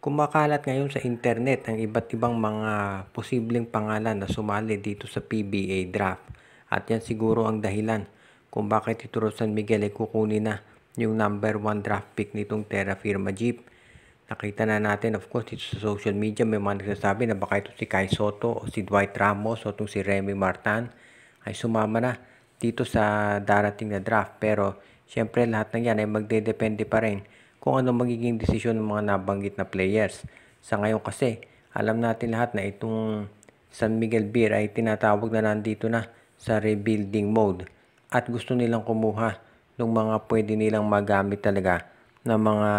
Kumakalat ngayon sa internet ang iba't ibang mga posibleng pangalan na sumali dito sa PBA draft. At yan siguro ang dahilan kung bakit ito San Miguel ay kukunin na yung number 1 draft pick nitong Terra Firma Jeep. Nakita na natin, of course, dito sa social media may mga nagsasabi na baka ito si Kai Soto o si Dwight Ramos o itong si Remy Martin ay sumama na dito sa darating na draft. Pero syempre lahat ng yan ay magdedepende pa rin kung ano magiging desisyon ng mga nabanggit na players. Sa ngayon kasi, alam natin lahat na itong San Miguel Beer ay tinatawag na nandito na sa rebuilding mode at gusto nilang kumuha ng mga pwede nilang magamit talaga ng mga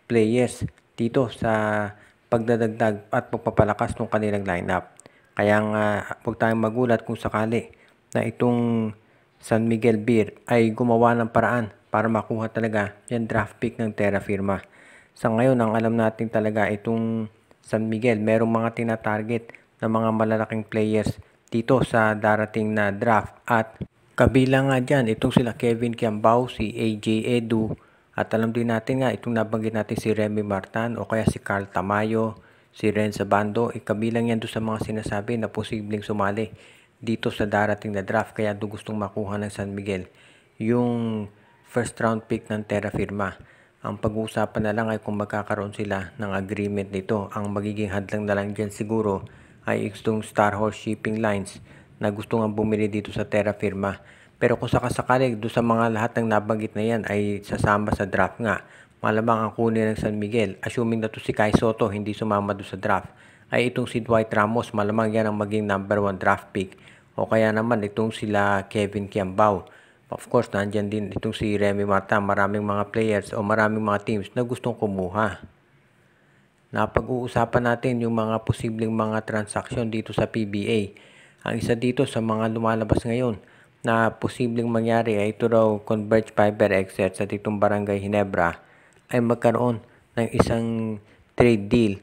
players dito sa pagdadagdag at pagpapalakas ng kanilang lineup. Kaya nga, huwag tayong magulat kung sakali na itong San Miguel Beer ay gumawa ng paraan para makuha talaga yung draft pick ng Terra Firma. Sa ngayon, ang alam natin talaga itong San Miguel, merong mga tinatarget na mga malalaking players dito sa darating na draft at kabilang nga dyan, itong sila Kevin Kiambao, si AJ Edu, at alam din natin nga itong nabanggit natin si Remy Martin o kaya si Carl Tamayo, si Ren Sabando, kabilang yan doon sa mga sinasabi na posibleng sumali dito sa darating na draft. Kaya doon gustong makuha ng San Miguel yung first round pick ng Terra Firma. Ang pag-uusapan na lang ay kung magkakaroon sila ng agreement nito. Ang magiging hadlang na lang dyan siguro ay itong Star Horse Shipping Lines na gusto nga bumili dito sa Terra Firma. Pero kung sakasakali doon sa mga lahat ng nabanggit na yan ay sasama sa draft nga, malamang ang kunin ng San Miguel, assuming na to si Kai Soto hindi sumama doon sa draft, ay itong si Dwight Ramos, malamang yan ang maging number 1 draft pick. O kaya naman itong sila Kevin Kiambao. Of course, nandyan din itong si Remy Martin, maraming mga players o maraming mga teams na gustong kumuha. Napag-uusapan natin yung mga posibleng mga transaksyon dito sa PBA. Ang isa dito sa mga lumalabas ngayon na posibleng mangyari ay ito raw Converge Fiber Excerts at itong Barangay Ginebra ay magkaroon ng isang trade deal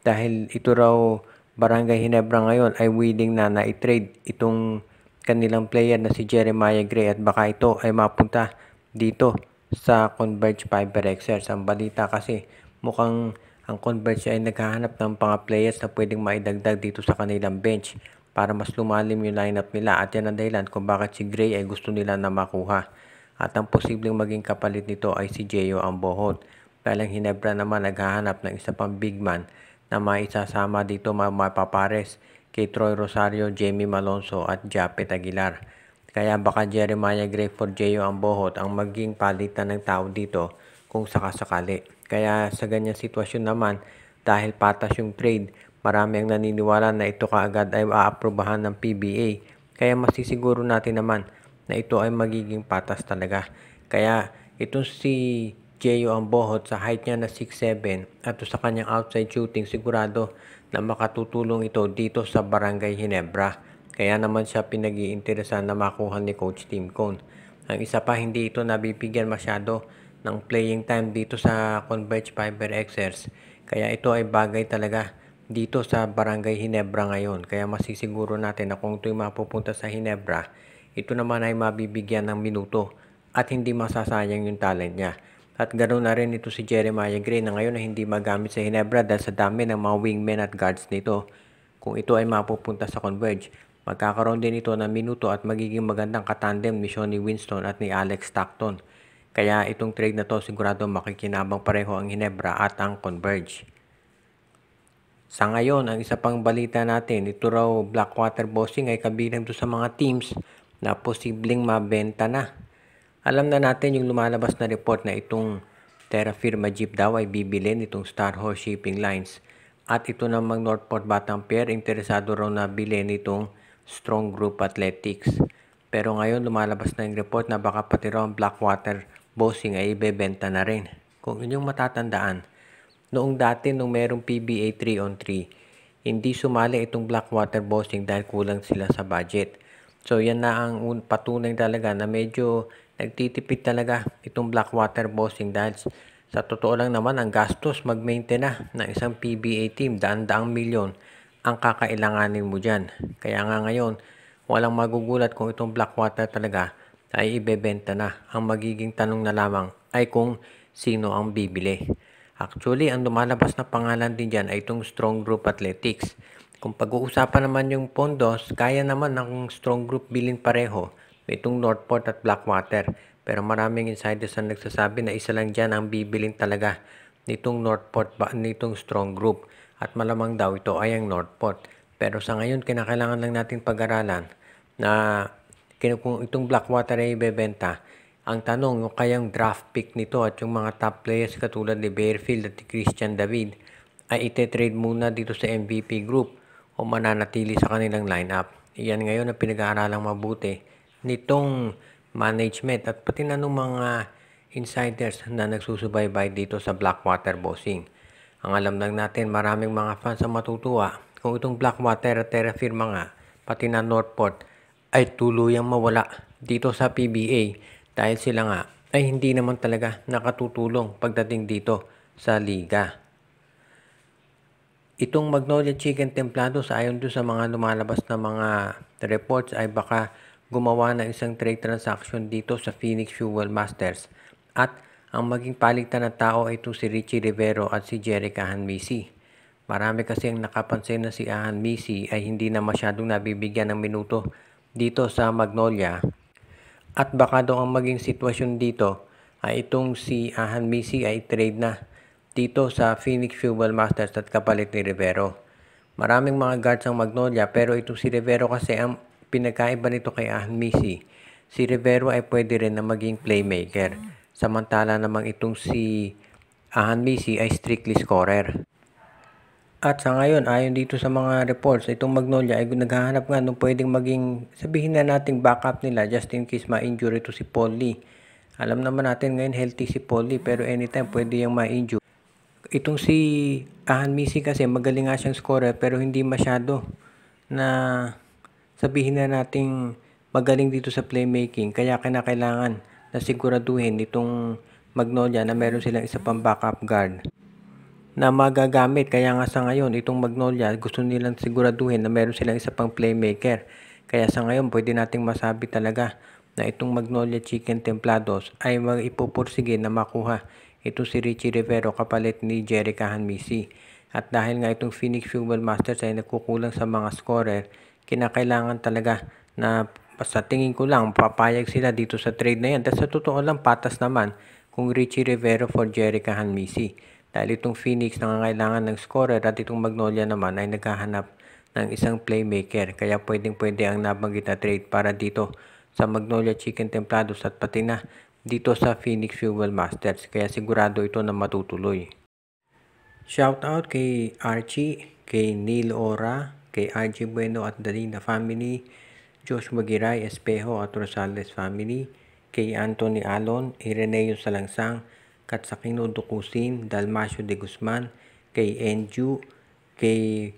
dahil ito raw Barangay Ginebra ngayon ay willing na i-trade itong kanilang player na si Jeremiah Gray at baka ito ay mapunta dito sa Converge Fiber Excerts. Ang balita kasi mukhang ang Converge ay naghahanap ng mga players na pwedeng maidagdag dito sa kanilang bench para mas lumalim yung lineup nila at yan ang dahilan kung bakit si Gray ay gusto nila na makuha. At ang posibleng maging kapalit nito ay si Gio Ambohot. Dahil ang Ginebra naman naghahanap ng isa pang big man na maisasama dito mapapares kay Troy Rosario, Jamie Malonzo at Japet Aguilar. Kaya baka Jeremiah Gray for Gio Ambohot ang maging palitan ng tao dito kung sakasakali. Kaya sa ganyang sitwasyon naman, dahil patas yung trade, marami ang naniniwala na ito kaagad ay aaprobahan ng PBA. Kaya masisiguro natin naman na ito ay magiging patas talaga. Kaya itong si Gio Ambohot sa height niya na 6'7" at sa kanyang outside shooting, sigurado na makatutulong ito dito sa Barangay Ginebra. Kaya naman siya pinag-iinteresan na makuha ni Coach Tim Cone. Ang isa pa, hindi ito nabibigyan masyado ng playing time dito sa Converge Fiber Excerts. Kaya ito ay bagay talaga dito sa Barangay Ginebra ngayon. Kaya masisiguro natin na kung ito'y mapupunta sa Ginebra, ito naman ay mabibigyan ng minuto at hindi masasayang yung talent niya. At ganoon na rin ito si Jeremiah Gray na ngayon ay hindi magamit sa Ginebra dahil sa dami ng mga wingmen at guards nito. Kung ito ay mapupunta sa Converge, magkakaroon din ito ng minuto at magiging magandang katandem ni Shonny Winston at ni Alex Stockton. Kaya itong trade na to sigurado makikinabang pareho ang Ginebra at ang Converge. Sa ngayon, ang isa pang balita natin, ito raw Blackwater Bossing ay kabilang doon sa mga teams na posibleng mabenta na. Alam na natin yung lumalabas na report na itong Terra Firma Jeep daw ay bibilin itong Star Horse Shipping Lines. At ito namang Northport Batangas interesado raw na bilhin itong Strong Group Athletics. Pero ngayon lumalabas na yung report na baka pati raw ang Blackwater Bossing ay ibebenta na rin. Kung inyong matatandaan, noong dati nung merong PBA 3-on-3, hindi sumali itong Blackwater Bossing dahil kulang sila sa budget. So yan na ang patunay talaga na medyo nagtitipid talaga itong Blackwater Bossing dahil sa totoo lang naman ang gastos mag-maintain na ng isang PBA team, daan-daang milyon ang kakailanganin mo dyan. Kaya nga ngayon, walang magugulat kung itong Blackwater talaga ay ibebenta na. Ang magiging tanong na lamang ay kung sino ang bibili. Actually, ang lumalabas na pangalan din dyan ay itong Strong Group Athletics. Kung pag-uusapan naman yung pondos, kaya naman ng Strong Group bilhin pareho itong Northport at Blackwater. Pero maraming insiders ang nagsasabi na isa lang dyan ang bibilin talaga nitong Northport, nitong Strong Group. At malamang daw ito ay ang Northport. Pero sa ngayon, kinakailangan lang natin pag-aralan na kung itong Blackwater ay ibebenta. Ang tanong, yung kayang draft pick nito at yung mga top players katulad ni Bearfield at ni Christian David ay ite-trade muna dito sa MVP Group o mananatili sa kanilang lineup. Iyan ngayon ang pinag-aaralang mabuti nitong management at pati na ng mga insiders na nagsusubaybay dito sa Blackwater Bossing. Ang alam lang natin, maraming mga fans ang matutuwa kung itong Blackwater at Terra Firma nga, pati na Northport, ay tuluyang mawala dito sa PBA dahil sila nga ay hindi naman talaga nakatutulong pagdating dito sa liga. Itong Magnolia Chicken Templados ayon doon sa mga lumalabas na mga reports ay baka gumawa ng isang trade transaction dito sa Phoenix Fuel Masters at ang maging palitan na tao ay ito si Richie Rivero at si Jerick Ahanmisi. Marami kasi ang nakapansin na si Ahanmisi ay hindi na masyadong nabibigyan ng minuto dito sa Magnolia. At baka daw ang maging sitwasyon dito ay itong si Ahanmisi ay trade na dito sa Phoenix Fuel Masters at kapalit ni Rivero. Maraming mga guards ang Magnolia pero itong si Rivero kasi ang pinagkaiba nito kay Ahanmisi. Si Rivero ay pwede rin na maging playmaker. Samantala namang itong si Ahanmisi ay strictly scorer. At sa ngayon, ayon dito sa mga reports, itong Magnolia ay naghahanap nga nung pwedeng maging, sabihin na nating backup nila just in case ma-injure ito si Paul Lee. Alam naman natin ngayon healthy si Paul Lee pero anytime pwede yung ma-injure. Itong si Ahanmisi kasi magaling nga siyang scorer pero hindi masyado na sabihin na nating magaling dito sa playmaking. Kaya kinakailangan na siguraduhin itong Magnolia na meron silang isa pang backup guard na magagamit. Kaya nga sa ngayon, itong Magnolia, gusto nilang siguraduhin na meron silang isa pang playmaker. Kaya sa ngayon, pwede nating masabi talaga na itong Magnolia Chicken Templados ay ipupursige na makuha ito si Richie Rivero kapalit ni Jerick Ahanmisi. At dahil nga itong Phoenix Fuel Masters ay nagkukulang sa mga scorer, kinakailangan talaga na sa tingin ko lang, papayag sila dito sa trade na yan. Dahil sa totoo lang, patas naman kung Richie Rivero for Jerick Ahanmisi. Dahil itong Phoenix nangangailangan ng scorer at itong Magnolia naman ay naghahanap ng isang playmaker. Kaya pwedeng-pwede ang nabanggit na trade para dito sa Magnolia Chicken Templados at pati na dito sa Phoenix Fuel Masters. Kaya sigurado ito na matutuloy. Shoutout kay Archie, kay Neil Ora, kay RG Bueno at Dalina family, Joshua Giray Espejo at Rosales family, kay Anthony Alon, Ireneo Salangsang, Katsakino Dukusin, Dalmacio de Guzman, kay Enju, kay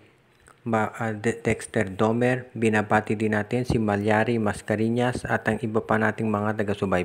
Dexter Domer, binabati din natin si Malyari Mascarinas at ang iba pa nating mga taga-subaybay.